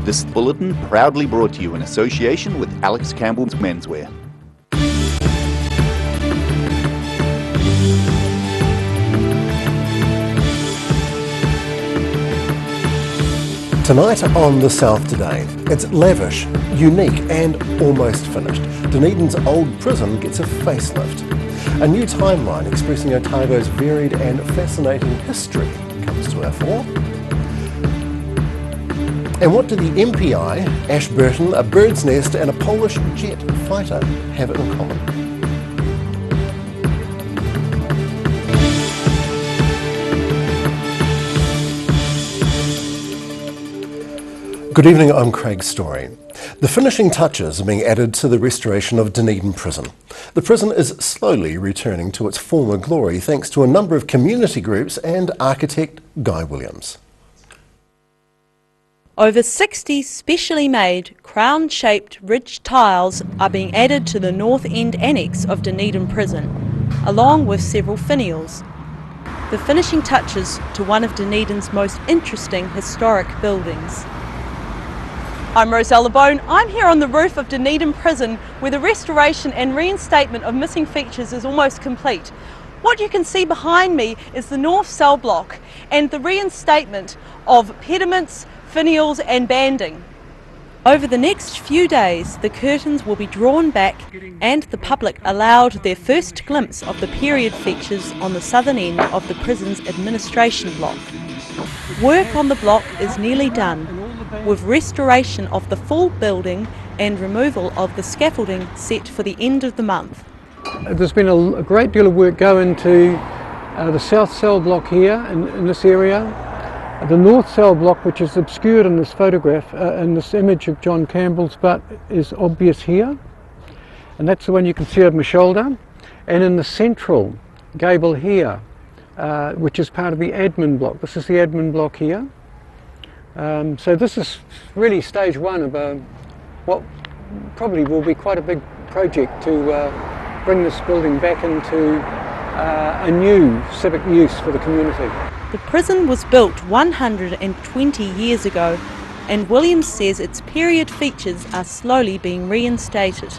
This bulletin proudly brought to you in association with Alex Campbell's Menswear. Tonight on The South Today, it's lavish, unique and almost finished. Dunedin's old prison gets a facelift. A new timeline expressing Otago's varied and fascinating history comes to our fore. And what do the MPI, Ashburton, a bird's nest and a Polish jet fighter have in common? Good evening, I'm Craig Story. The finishing touches are being added to the restoration of Dunedin Prison. The prison is slowly returning to its former glory thanks to a number of community groups and architect Guy Williams. Over 60 specially made crown-shaped ridge tiles are being added to the north end annex of Dunedin Prison, along with several finials. The finishing touches to one of Dunedin's most interesting historic buildings. I'm Roselle LeBone. I'm here on the roof of Dunedin Prison where the restoration and reinstatement of missing features is almost complete. What you can see behind me is the north cell block and the reinstatement of pediments, finials and banding. Over the next few days the curtains will be drawn back and the public allowed their first glimpse of the period features on the southern end of the prison's administration block. Work on the block is nearly done, with restoration of the full building and removal of the scaffolding set for the end of the month. There's been a great deal of work go into the south cell block here in this area. The north cell block, which is obscured in this photograph, in this image of John Campbell's butt, is obvious here. And that's the one you can see over my shoulder. And in the central gable here, which is part of the admin block. This is the admin block here. So this is really stage one of what probably will be quite a big project to bring this building back into a new civic use for the community. The prison was built 120 years ago and Williams says its period features are slowly being reinstated.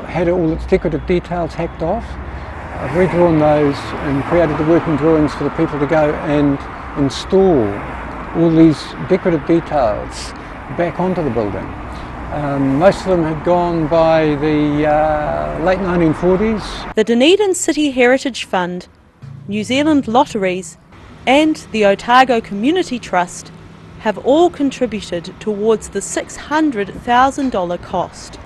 Had all its decorative details hacked off. I've redrawn those and created the working drawings for the people to go and install all these decorative details back onto the building. Most of them had gone by the late 1940s. The Dunedin City Heritage Fund, New Zealand Lotteries and the Otago Community Trust have all contributed towards the $600,000 cost.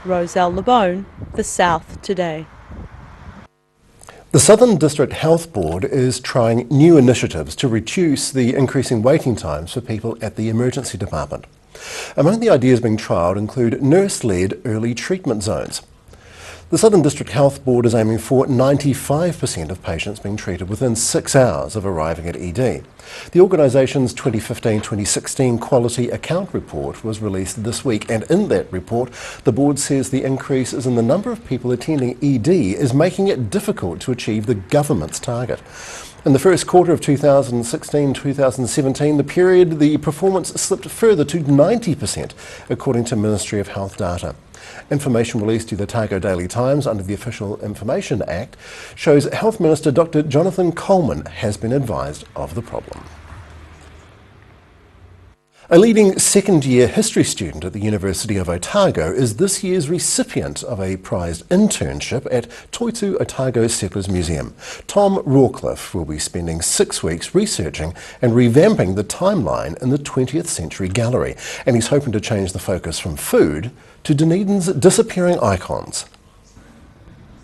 Roselle LeBone, The South Today. The Southern District Health Board is trying new initiatives to reduce the increasing waiting times for people at the emergency department. Among the ideas being trialled include nurse-led early treatment zones. The Southern District Health Board is aiming for 95% of patients being treated within 6 hours of arriving at ED. The organisation's 2015-2016 Quality Account Report was released this week, and in that report the board says the increases in the number of people attending ED is making it difficult to achieve the government's target. In the first quarter of 2016-2017, the performance slipped further to 90%, according to Ministry of Health data. Information released to the Otago Daily Times under the Official Information Act shows Health Minister Dr. Jonathan Coleman has been advised of the problem. A leading second-year history student at the University of Otago is this year's recipient of a prized internship at Toitu Otago Settlers Museum. Tom Rawcliffe will be spending 6 weeks researching and revamping the timeline in the 20th century gallery, and he's hoping to change the focus from food to Dunedin's disappearing icons.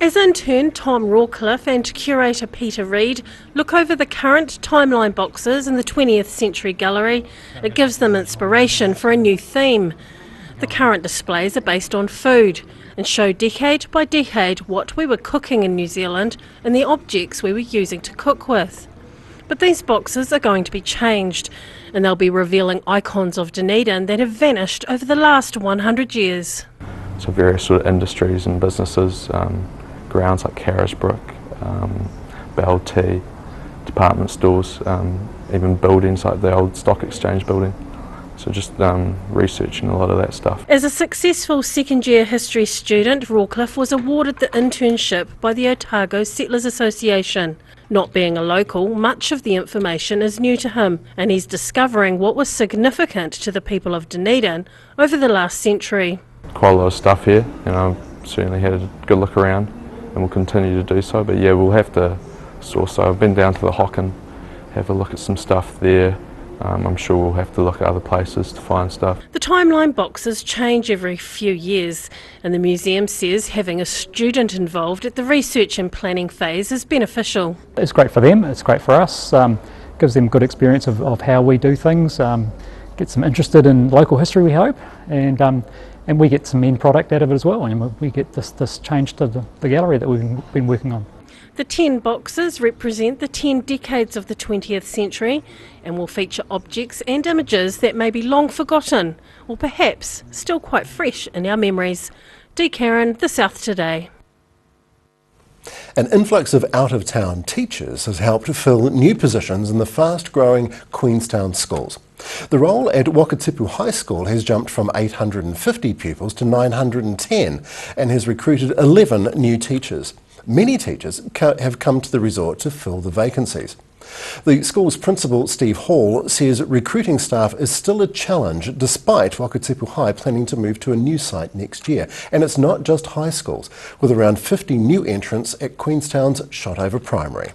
As intern Tom Rawcliffe and curator Peter Reid look over the current timeline boxes in the 20th century gallery, it gives them inspiration for a new theme. The current displays are based on food and show decade by decade what we were cooking in New Zealand and the objects we were using to cook with. But these boxes are going to be changed and they'll be revealing icons of Dunedin that have vanished over the last 100 years. So various sort of industries and businesses, grounds like Carisbrook, Bell Tea, department stores, even buildings like the old Stock Exchange building. So just researching a lot of that stuff. As a successful second-year history student, Rawcliffe was awarded the internship by the Otago Settlers Association. Not being a local, much of the information is new to him, and he's discovering what was significant to the people of Dunedin over the last century. Quite a lot of stuff here, and I've certainly had a good look around, and we'll continue to do so. But yeah, we'll have to source. So I've been down to the Hocken, have a look at some stuff there. I'm sure we'll have to look at other places to find stuff. The timeline boxes change every few years, and the museum says having a student involved at the research and planning phase is beneficial. It's great for them, it's great for us, gives them good experience of how we do things, gets them interested in local history, we hope, and we get some end product out of it as well, and we get this change to the gallery that we've been working on. The 10 boxes represent the 10 decades of the 20th century and will feature objects and images that may be long forgotten or perhaps still quite fresh in our memories. Dee Karen, The South Today. An influx of out-of-town teachers has helped fill new positions in the fast-growing Queenstown schools. The roll at Wakatipu High School has jumped from 850 pupils to 910 and has recruited 11 new teachers. Many teachers have come to the resort to fill the vacancies. The school's principal, Steve Hall, says recruiting staff is still a challenge despite Wakatipu High planning to move to a new site next year. And it's not just high schools, with around 50 new entrants at Queenstown's Shotover Primary.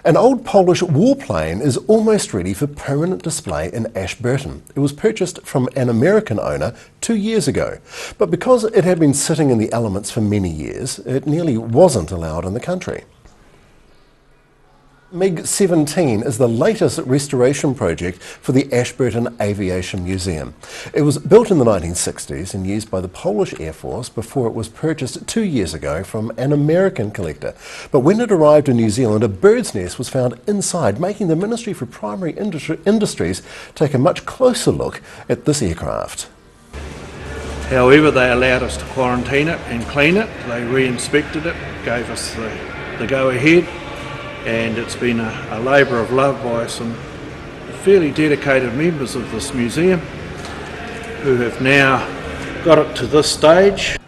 An old Polish warplane is almost ready for permanent display in Ashburton. It was purchased from an American owner 2 years ago, but because it had been sitting in the elements for many years, it nearly wasn't allowed in the country. MiG-17 is the latest restoration project for the Ashburton Aviation Museum. It was built in the 1960s and used by the Polish Air Force before it was purchased 2 years ago from an American collector. But when it arrived in New Zealand, a bird's nest was found inside, making the Ministry for Primary Industries take a much closer look at this aircraft. However, they allowed us to quarantine it and clean it. They re-inspected it, gave us the go-ahead. And it's been a labour of love by some fairly dedicated members of this museum who have now got it to this stage.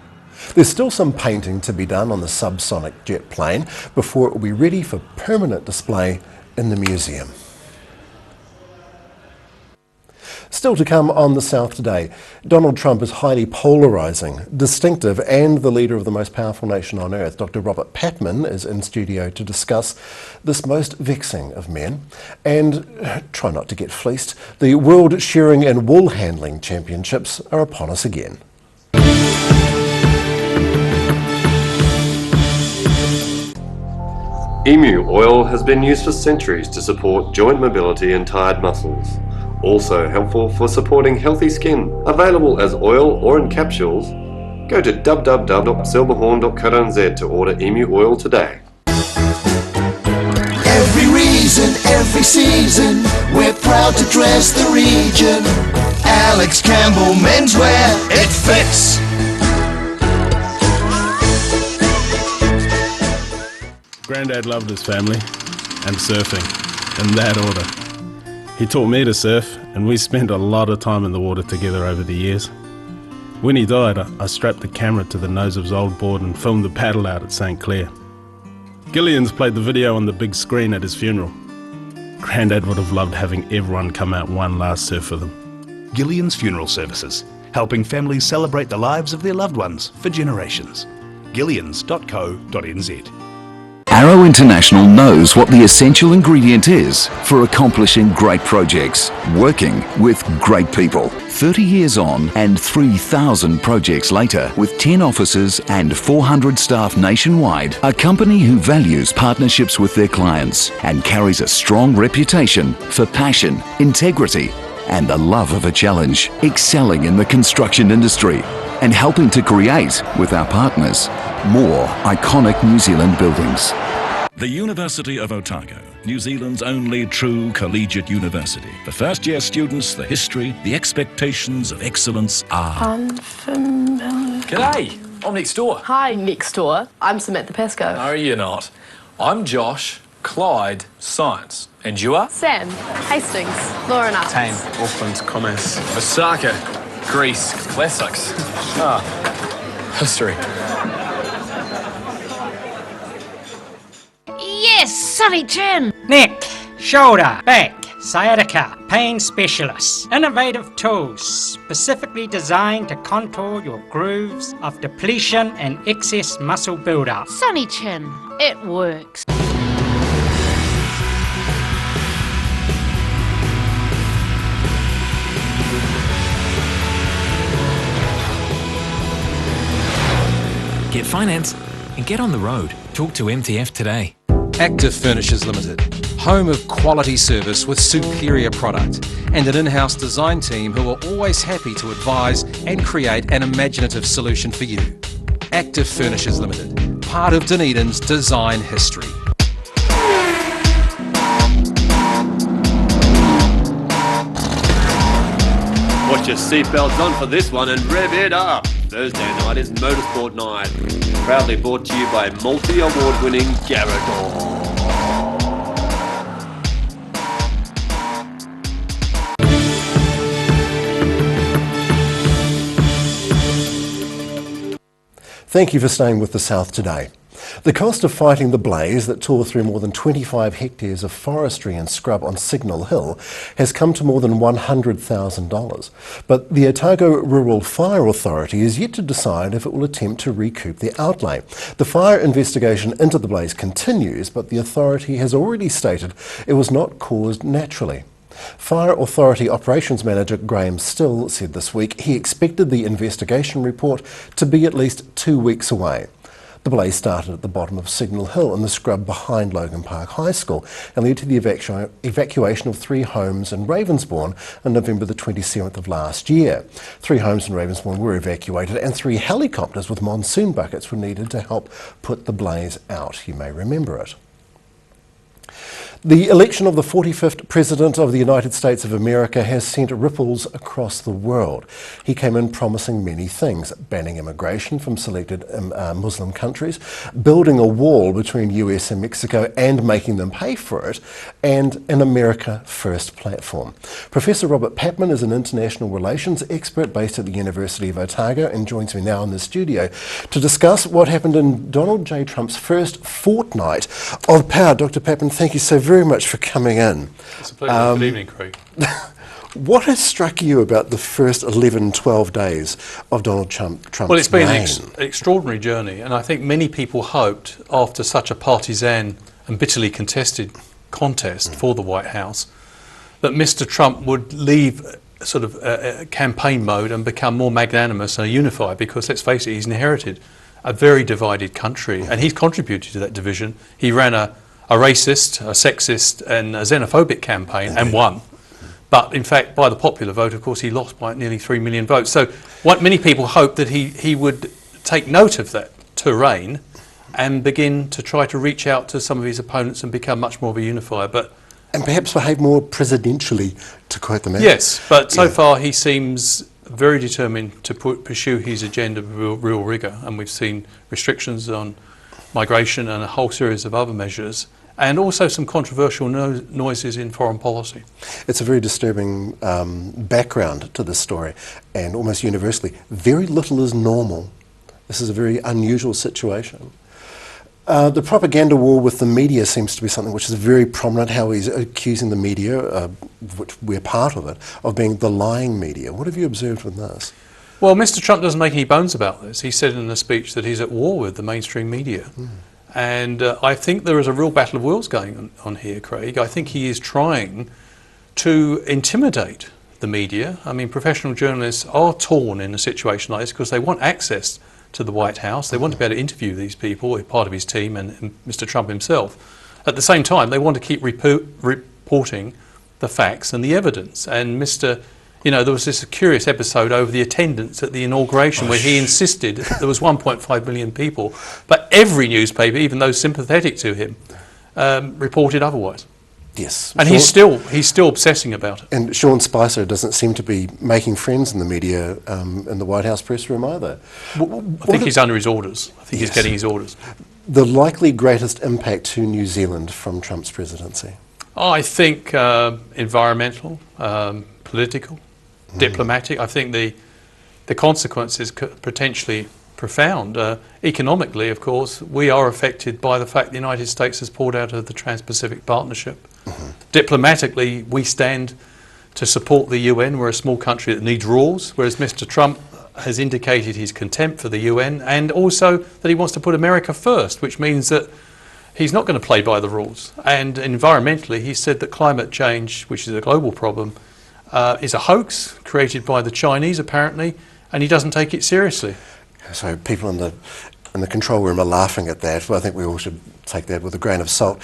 There's still some painting to be done on the subsonic jet plane before it will be ready for permanent display in the museum. Still to come on The South Today, Donald Trump is highly polarising, distinctive and the leader of the most powerful nation on earth. Dr. Robert Patman is in studio to discuss this most vexing of men. And try not to get fleeced, the World Shearing and Wool Handling Championships are upon us again. Emu oil has been used for centuries to support joint mobility and tired muscles. Also helpful for supporting healthy skin. Available as oil or in capsules. Go to www.silverhorn.co.nz to order emu oil today. Every reason, every season, we're proud to dress the region. Alex Campbell Menswear, it fits. Grandad loved his family and surfing, in that order. He taught me to surf, and we spent a lot of time in the water together over the years. When he died, I strapped the camera to the nose of his old board and filmed the paddle out at St. Clair. Gillian's played the video on the big screen at his funeral. Grandad would have loved having everyone come out one last surf with him. Gillian's Funeral Services, helping families celebrate the lives of their loved ones for generations. Gillians.co.nz. Arrow International knows what the essential ingredient is for accomplishing great projects, working with great people. 30 years on and 3,000 projects later, with 10 offices and 400 staff nationwide, a company who values partnerships with their clients and carries a strong reputation for passion, integrity, and the love of a challenge, excelling in the construction industry and helping to create, with our partners, more iconic New Zealand buildings. The University of Otago, New Zealand's only true collegiate university. For first-year students, the history, the expectations of excellence are unfamiliar. G'day, I'm next door. Hi, next door. I'm Samantha Pascoe. No, you're not. I'm Josh, Clyde, Science. And you are? Sam, Hastings, Law and Arts. Tane, Auckland, Commerce. Osaka, Greece, Classics. History. Yes, Sonny Chin. Neck, shoulder, back, sciatica, pain specialists. Innovative tools specifically designed to contour your grooves of depletion and excess muscle buildup. Sonny Chin, it works. Get finance and get on the road. Talk to MTF today. Active Furnishers Limited, home of quality service with superior product and an in-house design team who are always happy to advise and create an imaginative solution for you. Active Furnishers Limited, part of Dunedin's design history. Put your seatbelts on for this one and rev it up. Thursday night is Motorsport Night, proudly brought to you by multi-award-winning Garrador. Thank you for staying with the South today. The cost of fighting the blaze that tore through more than 25 hectares of forestry and scrub on Signal Hill has come to more than $100,000. But the Otago Rural Fire Authority is yet to decide if it will attempt to recoup the outlay. The fire investigation into the blaze continues, but the authority has already stated it was not caused naturally. Fire Authority Operations Manager Graham Still said this week he expected the investigation report to be at least 2 weeks away. The blaze started at the bottom of Signal Hill in the scrub behind Logan Park High School and led to the evacuation of 3 homes in Ravensbourne on November the 27th of last year. 3 homes in Ravensbourne were evacuated and 3 helicopters with monsoon buckets were needed to help put the blaze out. You may remember it. The election of the 45th President of the United States of America has sent ripples across the world. He came in promising many things: banning immigration from selected Muslim countries, building a wall between US and Mexico and making them pay for it, and an America First platform. Professor Robert Papman is an international relations expert based at the University of Otago and joins me now in the studio to discuss what happened in Donald J. Trump's first fortnight of power. Dr. Papman, thank you so very much for coming in. It's a pleasure. Good evening, Craig. What has struck you about the first 11, 12 days of Donald Trump's Well, it's been reign? an extraordinary journey, and I think many people hoped, after such a partisan and bitterly contested contest for the White House, that Mr. Trump would leave sort of a campaign mode and become more magnanimous and unified, because let's face it, he's inherited a very divided country, and he's contributed to that division. He ran a racist, a sexist and a xenophobic campaign and won. But in fact, by the popular vote, of course, he lost by nearly 3 million votes. So what many people hoped that he would take note of that terrain and begin to try to reach out to some of his opponents and become much more of a unifier. And perhaps behave more presidentially, to quote the man. Yes, but so far he seems very determined to pursue his agenda with real rigour, and we've seen restrictions on migration and a whole series of other measures, and also some controversial noises in foreign policy. It's a very disturbing background to this story, and almost universally, very little is normal. This is a very unusual situation. The propaganda war with the media seems to be something which is very prominent, how he's accusing the media, which we're part of it, of being the lying media. What have you observed with this? Well, Mr. Trump doesn't make any bones about this. He said in a speech that he's at war with the mainstream media. And I think there is a real battle of wills going on here, Craig. I think he is trying to intimidate the media. I mean, professional journalists are torn in a situation like this because they want access to the White House. They want to be able to interview these people, part of his team and Mr. Trump himself. At the same time, they want to keep reporting the facts and the evidence. And there was this curious episode over the attendance at the inauguration where he insisted there was 1.5 million people, but every newspaper, even those sympathetic to him, reported otherwise. Yes. And he's still obsessing about it. And Sean Spicer doesn't seem to be making friends in the media in the White House press room either. I think he's under his orders. I think he's getting his orders. The likely greatest impact to New Zealand from Trump's presidency? I think environmental, political, diplomatic. I think the consequences could potentially profound. Economically, of course, we are affected by the fact the United States has pulled out of the Trans-Pacific Partnership. Diplomatically, we stand to support the UN. We're a small country that needs rules, whereas Mr. Trump has indicated his contempt for the UN and also that he wants to put America first, which means that he's not going to play by the rules. And environmentally, he said that climate change, which is a global problem, is a hoax created by the Chinese, apparently, and he doesn't take it seriously. So people in the control room are laughing at that. Well, I think we all should take that with a grain of salt.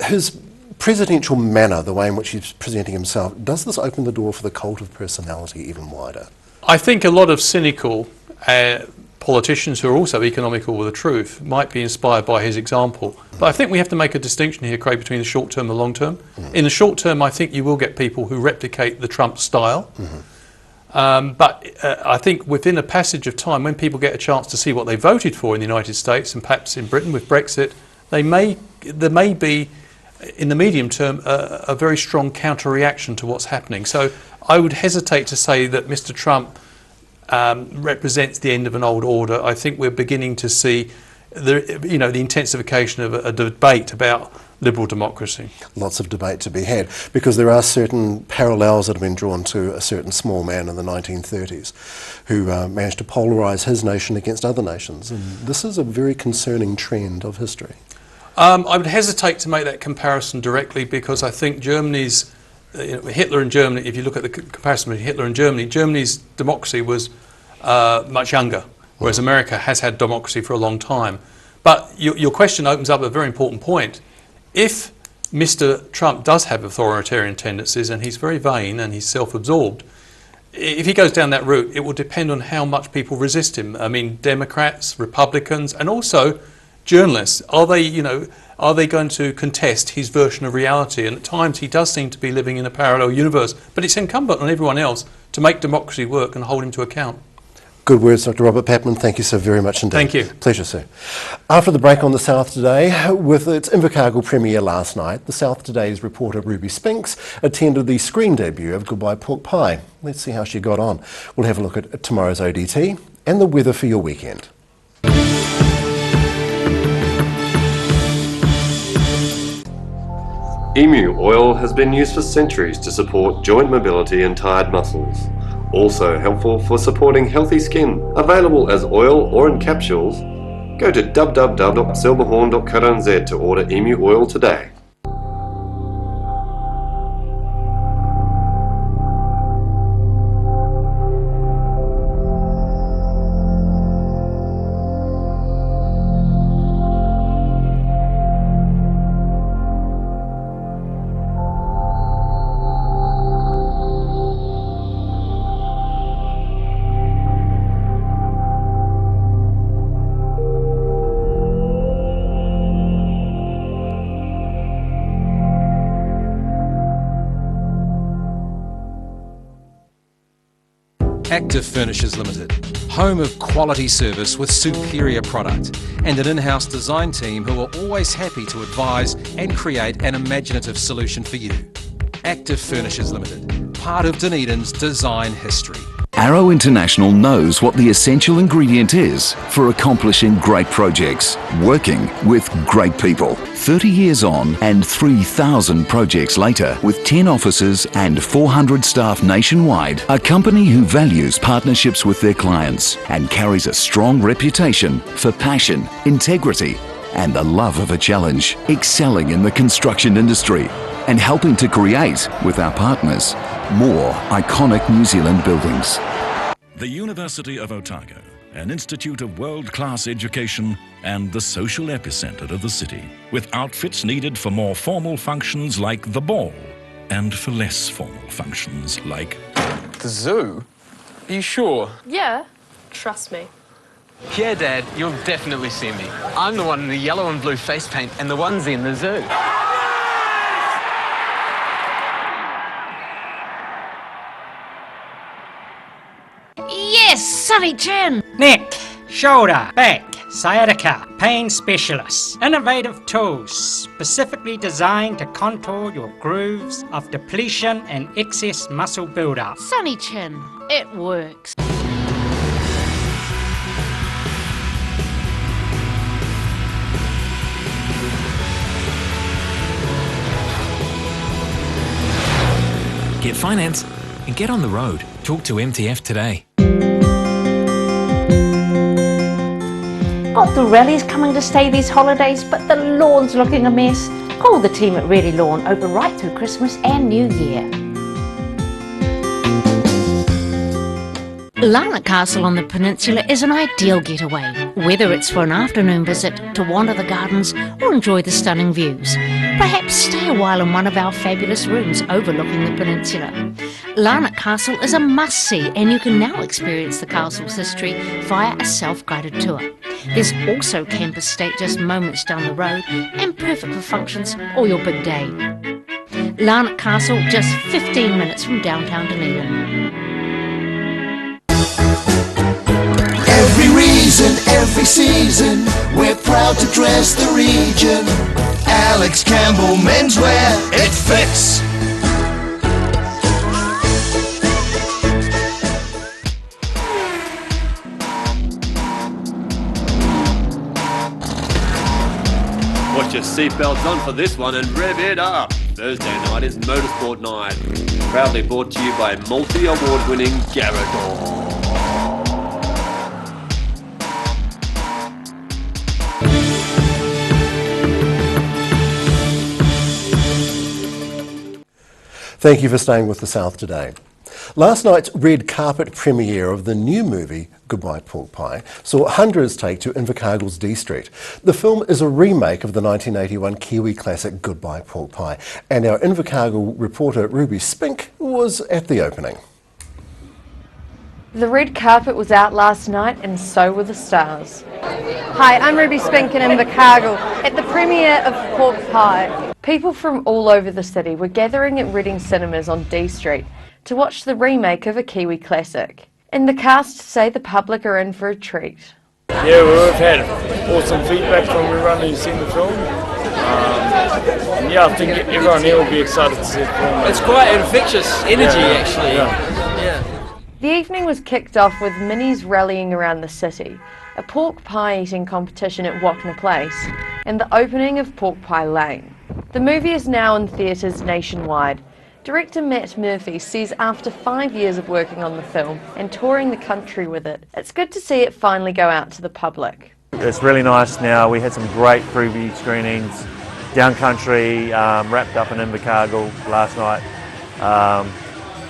His presidential manner, the way in which he's presenting himself, does this open the door for the cult of personality even wider? I think a lot of cynical politicians who are also economical with the truth might be inspired by his example. But I think we have to make a distinction here, Craig, between the short term and the long term. In the short term, I think you will get people who replicate the Trump style. But I think within a passage of time, when people get a chance to see what they voted for in the United States and perhaps in Britain with Brexit, there may be, in the medium term, a very strong counter-reaction to what's happening. So I would hesitate to say that Mr. Trump represents the end of an old order. I think we're beginning to see the intensification of a debate about liberal democracy. Lots of debate to be had, because there are certain parallels that have been drawn to a certain small man in the 1930s who managed to polarise his nation against other nations. And this is a very concerning trend of history. I would hesitate to make that comparison directly, because I think Germany's, Hitler and Germany, if you look at the comparison between Hitler and Germany, Germany's democracy was much younger, whereas America has had democracy for a long time. But your question opens up a very important point. If Mr. Trump does have authoritarian tendencies, and he's very vain and he's self-absorbed, if he goes down that route, it will depend on how much people resist him. I mean, Democrats, Republicans, and also journalists. Are they going to contest his version of reality? And at times he does seem to be living in a parallel universe, but it's incumbent on everyone else to make democracy work and hold him to account. Good words, Dr. Robert Patman. Thank you so very much indeed. Thank you. Pleasure, sir. After the break on The South Today, with its Invercargill premiere last night, The South Today's reporter Ruby Spinks attended the screen debut of Goodbye Pork Pie. Let's see how she got on. We'll have a look at tomorrow's ODT and the weather for your weekend. Emu oil has been used for centuries to support joint mobility and tired muscles. Also helpful for supporting healthy skin. Available as oil or in capsules. Go to www.silverhorn.co.nz to order emu oil today. Active Furnishers Limited, home of quality service with superior product and an in-house design team who are always happy to advise and create an imaginative solution for you. Active Furnishers Limited, part of Dunedin's design history. Arrow International knows what the essential ingredient is for accomplishing great projects, working with great people. 30 years on and 3,000 projects later, with 10 offices and 400 staff nationwide, a company who values partnerships with their clients and carries a strong reputation for passion, integrity, and the love of a challenge, excelling in the construction industry and helping to create, with our partners, more iconic New Zealand buildings. The University of Otago, an institute of world-class education and the social epicentre of the city, with outfits needed for more formal functions like the ball and for less formal functions like The zoo? Are you sure? Yeah, trust me. Yeah, Dad, you'll definitely see me. I'm the one in the yellow and blue face paint and the onesie in the zoo. Yes, sunny chin. Neck, shoulder, back, sciatica, pain specialists. Innovative tools specifically designed to contour your grooves of depletion and excess muscle buildup. Sunny chin. It works. Get finance and get on the road. Talk to MTF today. Got the rallies coming to stay these holidays, but the lawn's looking a mess. Call the team at Ready Lawn, open right through Christmas and New Year. Larnach Castle on the peninsula is an ideal getaway, whether it's for an afternoon visit, to wander the gardens or enjoy the stunning views. Perhaps stay a while in one of our fabulous rooms overlooking the peninsula. Larnach Castle is a must-see, and you can now experience the castle's history via a self-guided tour. There's also Camp Estate just moments down the road, and perfect for functions or your big day. Larnach Castle, just 15 minutes from downtown Dunedin. Every reason, every season, we're proud to dress the region. Alex Campbell Menswear, it fits. Put your seatbelts on for this one and rev it up. Thursday night is Motorsport Night. Proudly brought to you by multi-award winning Garrador. Thank you for staying with the South today. Last night's red carpet premiere of the new movie Goodbye Pork Pie saw hundreds take to Invercargill's D Street. The film is a remake of the 1981 Kiwi classic Goodbye Pork Pie, and our Invercargill reporter Ruby Spink was at the opening. The red carpet was out last night and so were the stars. Hi, I'm Ruby Spink in Invercargill at the premiere of Pork Pie. People from all over the city were gathering at Reading Cinemas on D Street to watch the remake of a Kiwi classic. And the cast say the public are in for a treat. Yeah, we've had awesome feedback from everyone who's seen the film. And yeah, I think everyone here will be excited to see the film. It's quite infectious energy, actually. Yeah. The evening was kicked off with minis rallying around the city, a pork pie eating competition at Wapna Place, and the opening of Pork Pie Lane. The movie is now in theatres nationwide. Director Matt Murphy says after 5 years of working on the film and touring the country with it, it's good to see it finally go out to the public. It's really nice now. We had some great preview screenings, down country, wrapped up in Invercargill last night.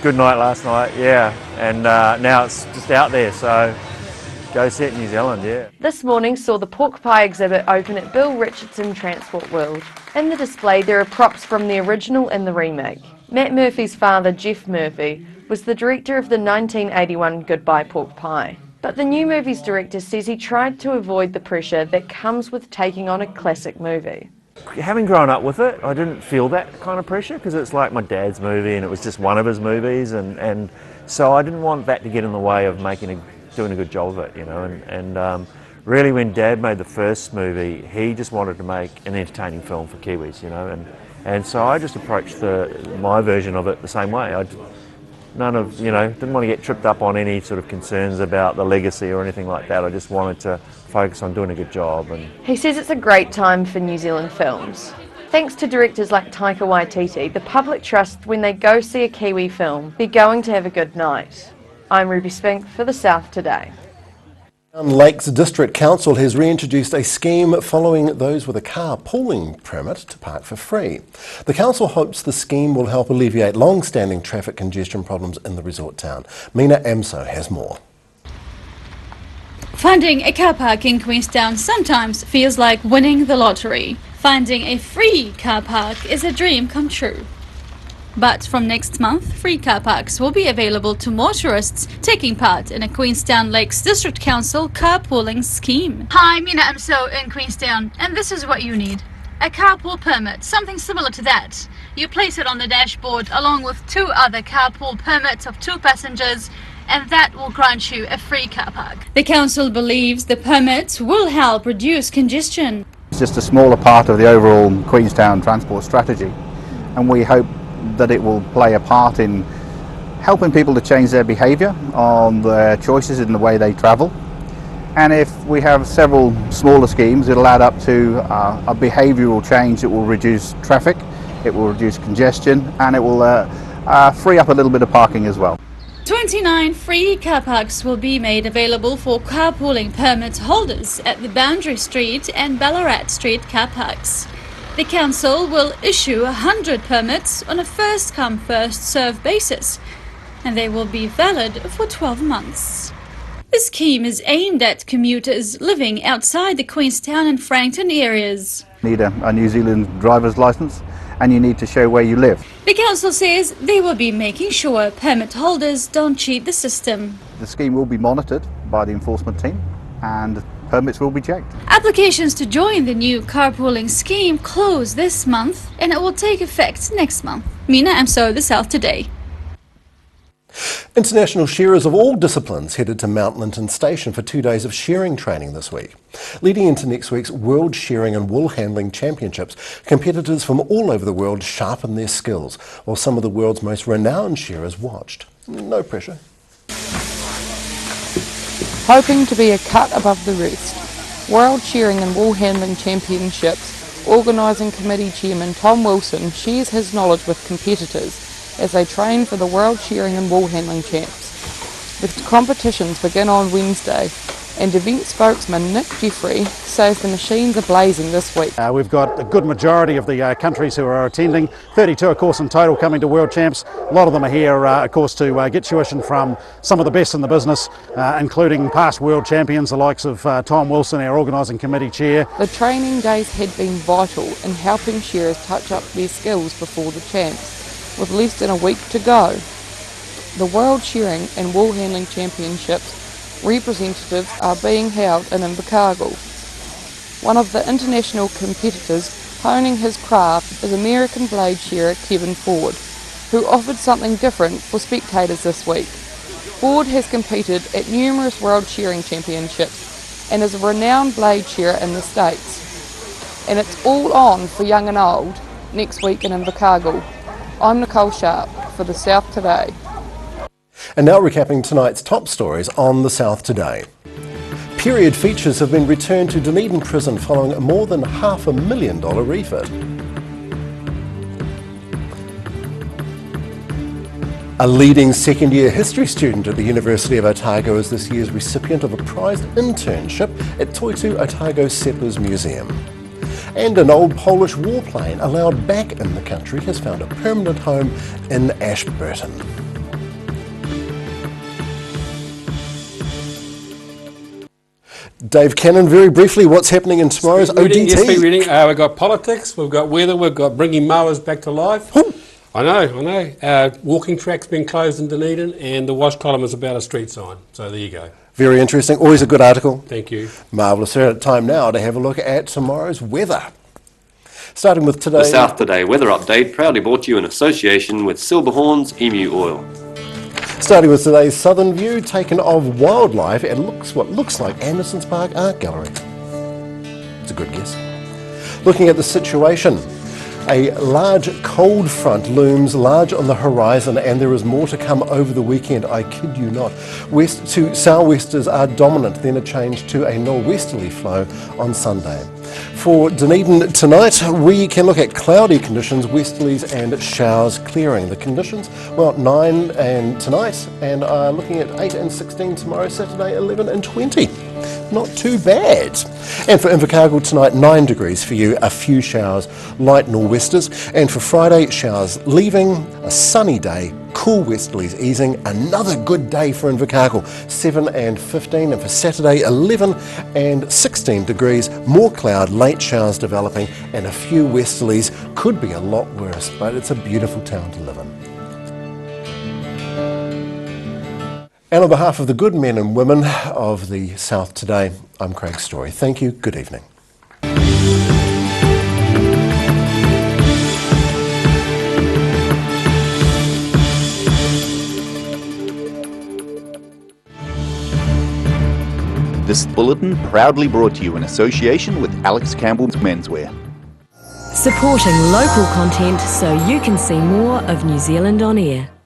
Good night last night, yeah, and now it's just out there, so go see it in New Zealand, yeah. This morning saw the pork pie exhibit open at Bill Richardson Transport World. In the display there are props from the original and the remake. Matt Murphy's father, Jeff Murphy, was the director of the 1981 Goodbye Pork Pie. But the new movie's director says he tried to avoid the pressure that comes with taking on a classic movie. Having grown up with it, I didn't feel that kind of pressure because it's like my dad's movie and it was just one of his movies, and so I didn't want that to get in the way of doing a good job of it, you know. And really, when Dad made the first movie, he just wanted to make an entertaining film for Kiwis, you know, and so I just approached my version of it the same way. Didn't want to get tripped up on any sort of concerns about the legacy or anything like that. I just wanted to focus on doing a good job. And he says it's a great time for New Zealand films. Thanks to directors like Taika Waititi, the public trust when they go see a Kiwi film, they're going to have a good night. I'm Ruby Spink for The South Today. Lakes District Council has reintroduced a scheme following those with a carpooling permit to park for free. The council hopes the scheme will help alleviate long-standing traffic congestion problems in the resort town. Mina Amso has more. Finding a car park in Queenstown sometimes feels like winning the lottery. Finding a free car park is a dream come true. But from next month, free car parks will be available to motorists taking part in a Queenstown Lakes District Council carpooling scheme. Hi, Mina Amso in Queenstown, and this is what you need. A carpool permit, something similar to that. You place it on the dashboard along with 2 other carpool permits of 2 passengers, and that will grant you a free car park. The council believes the permits will help reduce congestion. It's just a smaller part of the overall Queenstown transport strategy, and we hope that it will play a part in helping people to change their behaviour on their choices in the way they travel. And if we have several smaller schemes, it'll add up to a behavioural change that will reduce traffic, it will reduce congestion, and it will free up a little bit of parking as well. 29 free car parks will be made available for carpooling permit holders at the Boundary Street and Ballarat Street car parks. The council will issue 100 permits on a first-come, first-served basis, and they will be valid for 12 months. The scheme is aimed at commuters living outside the Queenstown and Frankton areas. You need a New Zealand driver's licence, and you need to show where you live. The council says they will be making sure permit holders don't cheat the system. The scheme will be monitored by the enforcement team, and permits will be checked. Applications to join the new carpooling scheme close this month, and it will take effect next month. Mina Amso, The South Today. International shearers of all disciplines headed to Mount Linton Station for 2 days of shearing training this week. Leading into next week's World Shearing and Wool Handling Championships, competitors from all over the world sharpened their skills, while some of the world's most renowned shearers watched. No pressure. Hoping to be a cut above the rest, World Shearing and Wool Handling Championships Organising Committee Chairman Tom Wilson shares his knowledge with competitors as they train for the World Shearing and Wool Handling Champs. The competitions begin on Wednesday, and event spokesman Nick Jeffrey says the machines are blazing this week. We've got a good majority of the countries who are attending, 32 of course in total coming to World Champs. A lot of them are here of course to get tuition from some of the best in the business, including past world champions, the likes of Tom Wilson, our organising committee chair. The training days had been vital in helping shearers touch up their skills before the Champs, with less than a week to go. The World Shearing and Wool Handling Championships representatives are being held in Invercargill. One of the international competitors honing his craft is American blade shearer Kevin Ford, who offered something different for spectators this week. Ford has competed at numerous World Shearing Championships and is a renowned blade shearer in the States. And it's all on for young and old next week in Invercargill. I'm Nicole Sharp for The South Today. And now recapping tonight's top stories on The South Today. Period features have been returned to Dunedin Prison following a more than $500,000 refit. A leading second-year history student at the University of Otago is this year's recipient of a prized internship at Toitu Otago Settlers Museum. And an old Polish warplane allowed back in the country has found a permanent home in Ashburton. Dave Cannon, very briefly, what's happening in tomorrow's ODT? Yes, speed reading. We've got politics, we've got weather, we've got bringing mowers back to life. I know. Walking track's been closed in Dunedin, and the wash column is about a street sign. So there you go. Very interesting. Always a good article. Thank you. Marvellous. Time now to have a look at tomorrow's weather. Starting with today. The South Today weather update proudly brought to you in association with Silverhorns Emu Oil. Starting with today's southern view taken of wildlife at what looks like Anderson's Park Art Gallery. It's a good guess. Looking at the situation. A large cold front looms large on the horizon, and there is more to come over the weekend, I kid you not. West to sou'westers are dominant, then a change to a nor'westerly flow on Sunday. For Dunedin tonight, we can look at cloudy conditions, westerlies and showers clearing. The conditions, well, 9 and tonight, and looking at 8 and 16 tomorrow, Saturday, 11 and 20. Not too bad. And for Invercargill tonight, 9 degrees for you, a few showers, light nor'westers. And for Friday, showers leaving, a sunny day, cool westerlies easing, another good day for Invercargill, 7 and 15. And for Saturday, 11 and 16 degrees, more cloud, late showers developing, and a few westerlies. Could be a lot worse, but it's a beautiful town to live in. And on behalf of the good men and women of the South Today, I'm Craig Story. Thank you. Good evening. This bulletin proudly brought to you in association with Alex Campbell's Menswear. Supporting local content so you can see more of New Zealand on air.